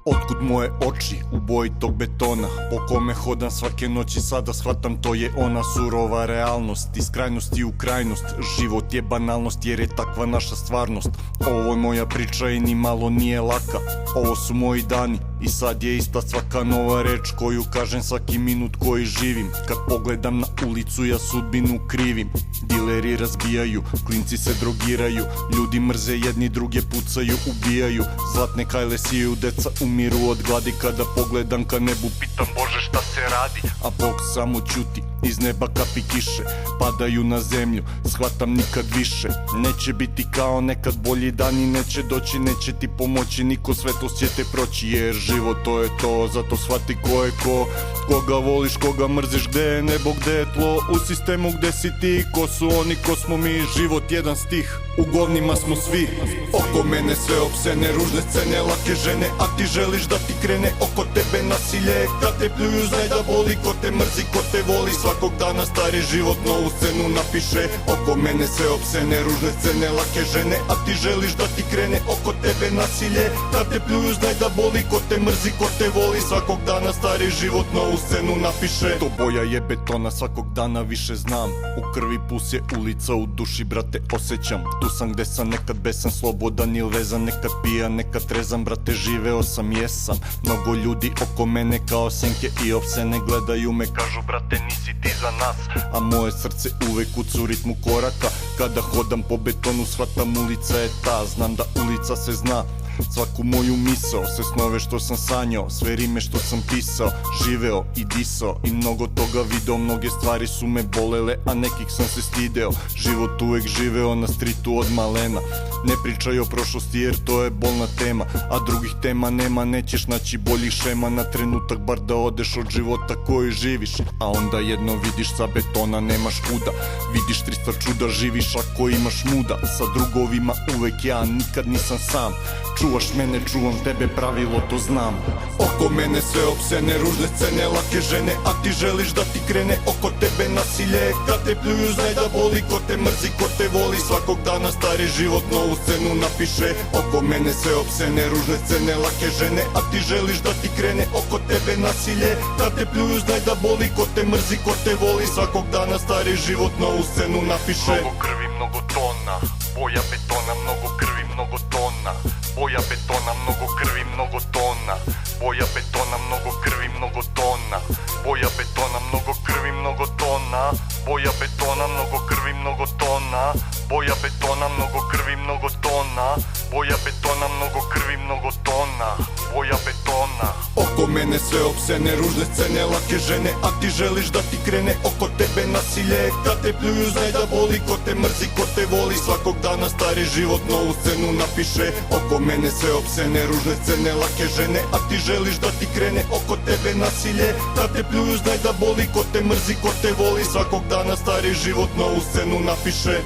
Otkud moje oči u boji tog betona, po kome hodam svake noći, sada shvatam to je ona surova realnost. Iz krajnosti u krajnost, život je banalnost jer je takva naša stvarnost. Ovo je moja priča i ni malo nije laka, ovo su moji dani i sad je ista svaka nova reč koju kažem svaki minut koji živim. Kad pogledam na ulicu ja sudbinu krivim, dileri razbijaju, klinci se drogiraju, ljudi mrze jedni druge, pucaju, ubijaju, zlatne kajle siju, deca umiru od gladi. Kada pogledam ka nebu pitam Bože šta se radi, a Bog samo ćuti, iz neba kapi kiše padaju na zemlju, shvatam nikad više neće biti kao nekad, bolji dani neće doći, neće ti pomoći niko, svetlost će te proći, jer život to je to, zato shvati ko je ko, koga voliš, koga mrziš, gde je nebo, gde je tlo, u sistemu gde si ti, ko su oni, ko smo mi, život jedan stih, u govnima smo svi. Oko mene sve opsene, ružne scene, lake žene, a ti želiš da ti krene oko tebe nasilje, kad te pljuju znaj da boli, ko te mrzi, ko te voli, svakog dana stari život novu scenu napiše. Oko mene sve opsene, ružne scene, lake žene, a ti želiš da ti krene oko tebe nasilje, kad te pljuju znaj da boli, ko te mrzi, ko te voli, svakog dana stari život novu scenu napiše. To boja je betona, svakog dana više znam, u krvi puls je ulica, u duši brate osjećam, tu sam gde sam nekad besan, slobodan ili vezan, nekad pijan, nekad trezan, brate živeo sam, jesam. Mnogo ljudi oko mene kao senke i opsene gledaju me, kažu brate nisi ti za nas, a moje srce uvek kuca u ritmu koraka. Kada hodam po betonu shvatam ulica je ta, znam da ulica se zna svaku moju misao, sve snove što sam sanjao, sve rime što sam pisao, živeo i disao i mnogo toga video, mnoge stvari su me bolele, a nekih sam se stideo. Život uvek živeo na stritu od malena, ne pričaj o prošlosti jer to je bolna tema, a drugih tema nema, nećeš naći boljih šema, na trenutak bar da odeš od života koji živiš, a onda jedno vidiš sa betona nemaš kuda, vidiš 300 čuda, živiš ako imaš muda, sa drugovima uvek ja, nikad nisam sam, čuvaš mene, čuvam tebe, pravilo to znam. Oko mene sve opsene, ružne scene, lake žene, a ti želiš da ti krene oko tebe nasilje, kad te pljuju znaj da boli, ko te mrzi, ko te voli, svakog dana stari život novu scenu napiše. Oko mene sve opsene, ružne scene, lake žene, a ti želiš da ti krene oko tebe nasilje, kad te pljuju znaj da boli, ko te mrzi, ko te voli, svakog dana stari život novu scenu napiše. Mnogo krvi, mnogo tona, boja betona, mnogo krvi, mnogo tona, boja betona, mnogo krvi, mnogo tona, boja betona, mnogo krvi, mnogo tona, boja betona, mnogo krvi, mnogo tona, boja betona, mnogo krvi, mnogo tona, boja betona, mnogo krvi, mnogo tona, boja betona, mnogo krvi, mnogo tona, boja betona. Oko mene sve opsene, ružne scene, lake žene, a ti želiš da ti krene oko tebe nasilje, kad te pljuju znaj da boli, ko te mrzi, ko te voli, svakog dana stari život novu scenu napiše. Oko mene sve opsene, ružne scene, lake žene, a ti želiš da ti krene oko tebe nasilje, kad te pljuju znaj da boli, ko te mrzi, ko te voli, svakog dana stari život novu scenu napiše.